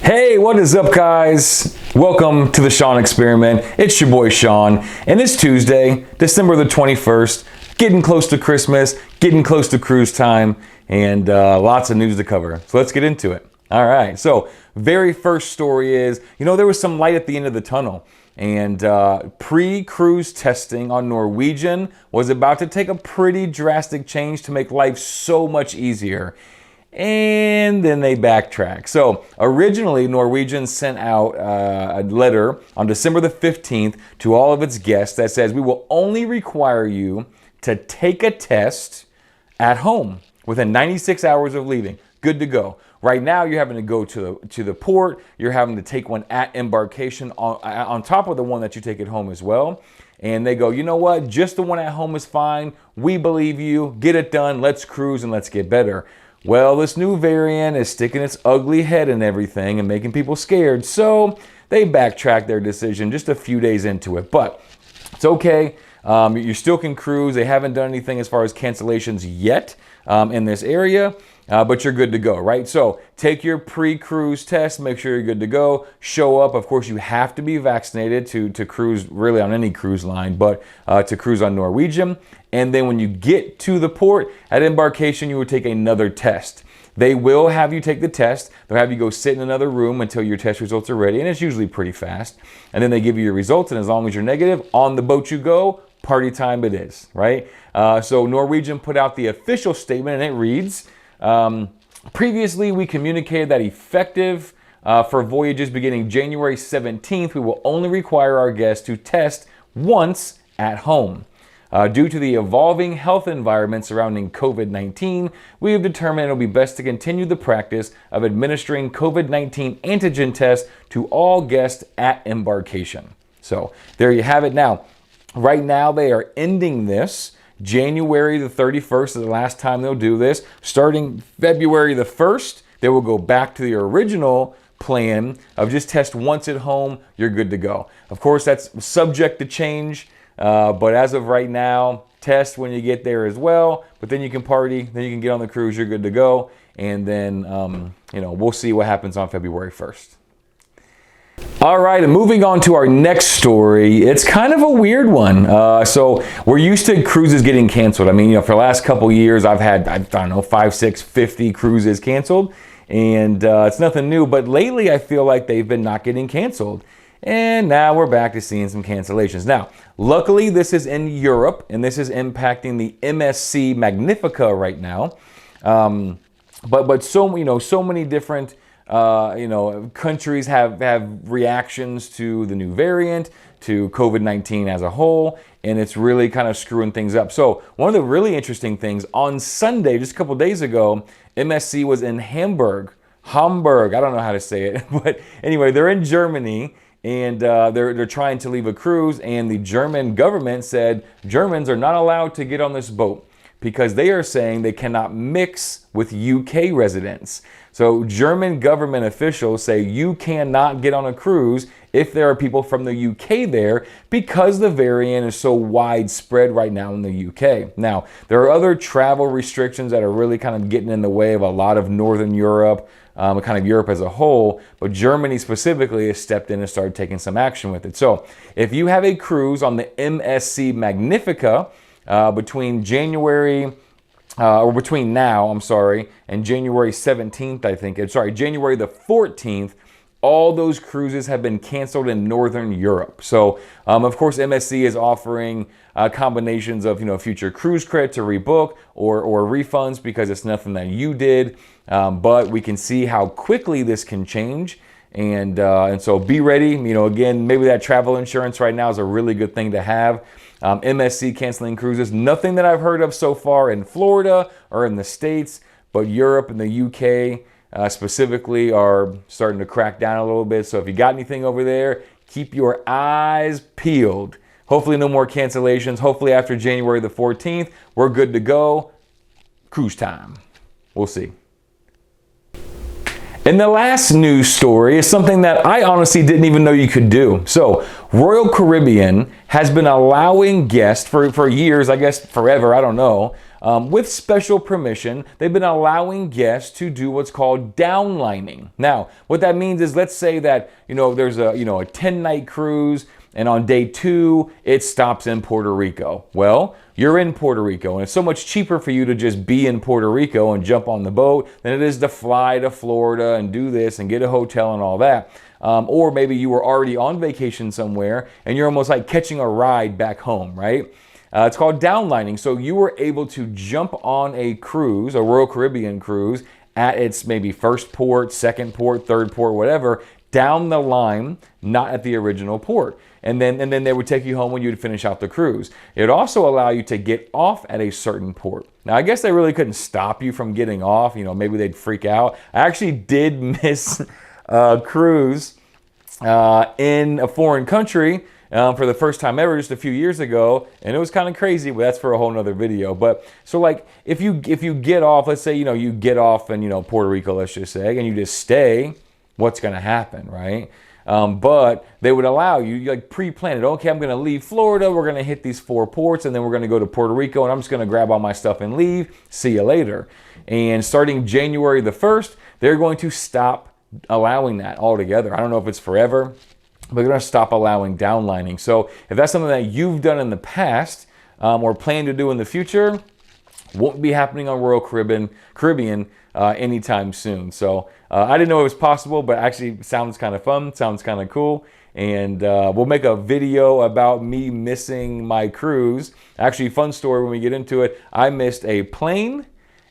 Hey, what is up, guys? Welcome to the Sean Experiment. It's your boy Sean, and it's Tuesday, December the 21st, getting close to Christmas, getting close to cruise time, and lots of news to cover. So let's get into it. All right, so very first story is, there was some light at the end of the tunnel, and pre-cruise testing on Norwegian was about to take a pretty drastic change to make life so much easier. And then they backtrack. So originally, Norwegian sent out a letter on December the 15th to all of its guests that says, we will only require you to take a test at home within 96 hours of leaving. Good to go. Right now, you're having to go to the port. You're having to take one at embarkation on top of the one that you take at home as well. And they go, you know what? Just the one at home is fine. We believe you. Get it done. Let's cruise and let's get better. Well, this new variant is sticking its ugly head in everything and making people scared. So they backtracked their decision just a few days into it. But it's okay. You still can cruise. They haven't done anything as far as cancellations yet in this area. But you're good to go, right? So take your pre-cruise test, make sure you're good to go, show up. Of course, you have to be vaccinated to cruise really on any cruise line, but to cruise on Norwegian. And then when you get to the port at embarkation, you will take another test. They will have you take the test. They'll have you go sit in another room until your test results are ready, and it's usually pretty fast. And then they give you your results, and as long as you're negative, on the boat you go, party time it is, right? So Norwegian put out the official statement, and it reads, previously, we communicated that effective for voyages beginning January 17th, we will only require our guests to test once at home. Due to the evolving health environment surrounding COVID-19, we have determined it will be best to continue the practice of administering COVID-19 antigen tests to all guests at embarkation. So there you have it. Now, right now they are ending this. January the 31st is the last time they'll do this. Starting February the 1st, they will go back to the original plan of just test once at home, you're good to go. Of course, that's subject to change, but as of right now, test when you get there as well, but then you can party, then you can get on the cruise, you're good to go, and then, we'll see what happens on February 1st. All right, and moving on to our next story, it's kind of a weird one. So we're used to cruises getting canceled. I mean, for the last couple years, I've had, 5, 6, 50 cruises canceled, and it's nothing new. But lately, I feel like they've been not getting canceled. And now we're back to seeing some cancellations. Now, luckily, this is in Europe, and this is impacting the MSC Magnifica right now. But so many different countries have reactions to the new variant, to COVID-19 as a whole, and it's really kind of screwing things up. So one of the really interesting things, on Sunday, just a couple days ago, MSC was in Hamburg, I don't know how to say it, but anyway, they're in Germany, and they're trying to leave a cruise, and the German government said Germans are not allowed to get on this boat because they are saying they cannot mix with UK residents. So German government officials say you cannot get on a cruise if there are people from the UK there because the variant is so widespread right now in the UK. Now, there are other travel restrictions that are really kind of getting in the way of a lot of Northern Europe, kind of Europe as a whole, but Germany specifically has stepped in and started taking some action with it. So if you have a cruise on the MSC Magnifica between and January 17th, January the 14th, all those cruises have been canceled in Northern Europe. So, of course, MSC is offering combinations of, future cruise credit to rebook or refunds because it's nothing that you did. But we can see how quickly this can change. And so be ready. Again, maybe that travel insurance right now is a really good thing to have. MSC canceling cruises, nothing that I've heard of so far in Florida or in the States, but Europe and the UK specifically are starting to crack down a little bit. So if you got anything over there, keep your eyes peeled. Hopefully no more cancellations. Hopefully after January the 14th, we're good to go. Cruise time. We'll see. And the last news story is something that I honestly didn't even know you could do. So Royal Caribbean has been allowing guests for years, I guess forever, I don't know, With special permission, they've been allowing guests to do what's called downlining. Now, what that means is, let's say that, there's a 10-night cruise, and on day 2, it stops in Puerto Rico. Well, you're in Puerto Rico, and it's so much cheaper for you to just be in Puerto Rico and jump on the boat than it is to fly to Florida and do this and get a hotel and all that. Or maybe you were already on vacation somewhere and you're almost like catching a ride back home, right? It's called downlining. So you were able to jump on a cruise, a Royal Caribbean cruise, at its maybe first port, second port, third port, whatever, down the line, not at the original port. And then they would take you home when you'd finish out the cruise. It would also allow you to get off at a certain port. Now, I guess they really couldn't stop you from getting off. Maybe they'd freak out. I actually did miss a cruise in a foreign country for the first time ever just a few years ago, and it was kind of crazy, but that's for a whole nother video. But so like if you get off, let's say you get off in Puerto Rico, let's just say, and you just stay, what's going to happen, right? But they would allow you like pre-plan it. Okay, I'm going to leave Florida. We're going to hit these 4 ports, and then we're going to go to Puerto Rico, and I'm just going to grab all my stuff and leave. See you later. And starting January the 1st, they're going to stop allowing that altogether. I don't know if it's forever, but they're going to stop allowing downlining. So if that's something that you've done in the past or plan to do in the future, won't be happening on Royal Caribbean anytime soon. So I didn't know it was possible, but actually sounds kind of fun, sounds kind of cool. And we'll make a video about me missing my cruise. Actually, fun story when we get into it. I missed a plane,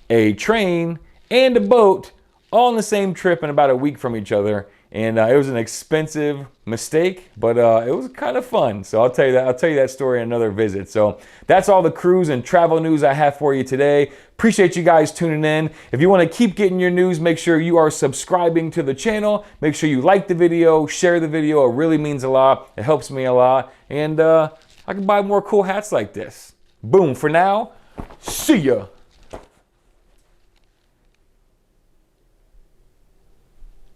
a train, and a boat all on the same trip and about a week from each other. And it was an expensive mistake, but it was kind of fun. So I'll tell you that story in another visit. So that's all the cruise and travel news I have for you today. Appreciate you guys tuning in. If you want to keep getting your news, make sure you are subscribing to the channel. Make sure you like the video, share the video. It really means a lot. It helps me a lot. And I can buy more cool hats like this. Boom. For now, see ya.